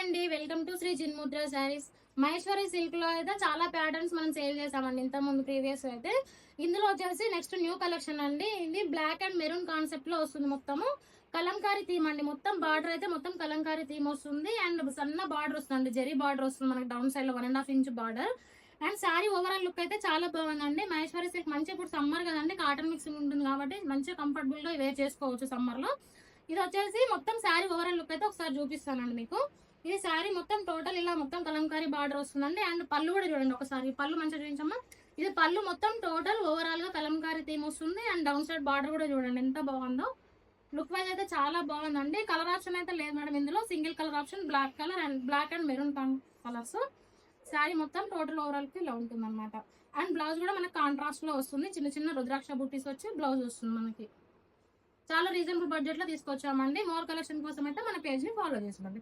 అండి, welcome to Shri Jinmudra sarees. Maheshwari silk లో అయితే చాలా ప్యాటర్న్స్ మనం సేల్ చేసామండి ఇంత ముందు ప్రీవియస్ అయితే. ఇందులో వచ్చేసి నెక్స్ట్ న్యూ కలెక్షన్ అండి. ఇది బ్లాక్ అండ్ మెరూన్ కాన్సెప్ట్ లో వస్తుంది. మొత్తము కలంకారీ థీమ్ అండి. మొత్తం బార్డర్ అయితే మొత్తం కలంకారీ థీమ్ వస్తుంది అండ్ సన్న బార్డర్ వస్తుంది, జరీ బార్డర్ వస్తుంది మనకి డౌన్ సైడ్ లో 1.5 inch border. And sari overall look అయితే చాలా బాగుందండి. మహేశ్వరి సిల్క్ మంచి ఇప్పుడు సమ్మర్ కదండి, కాటన్ మిక్సింగ్ ఉంటుంది కాబట్టి మంచిగా కంఫర్టబుల్ గా వేర్ చేసుకోవచ్చు సమ్మర్ లో. ఇది వచ్చేసి మొత్తం శారీ ఓవరాల్ లుక్ అయితే ఒకసారి చూపిస్తానండి మీకు. ఇది శారీ మొత్తం టోటల్ ఇలా మొత్తం కలంకారీ బార్డర్ వస్తుందండి. అండ్ పళ్ళు కూడా చూడండి ఒకసారి, పళ్ళు మంచిగా చూపించమ్మా. ఇది పళ్ళు మొత్తం టోటల్ ఓవరాల్ గా కలంకారీ థీమ్ వస్తుంది అండ్ డౌన్ సైడ్ బార్డర్ కూడా చూడండి ఎంత బాగుందో. లుక్ వైజ్ అయితే చాలా బాగుందండి. కలర్ ఆప్షన్ అయితే లేదు మేడం ఇందులో, single colour option black colour and black and maroon colours. Sari మొత్తం టోటల్ ఓవరాల్ కి ఇలా ఉంటుంది అనమాట. అండ్ బ్లౌజ్ కూడా మనకి కాంట్రాస్ట్ లో వస్తుంది, చిన్న చిన్న రుద్రాక్ష బూటీస్ వచ్చి బ్లౌజ్ వస్తుంది మనకి. చాలా రీజనబుల్ బడ్జెట్ లో తీసుకొచ్చామండి. మోర్ కలెక్షన్ కోసం అయితే మన పేజ్ ని ఫాలో చేసుకోండి.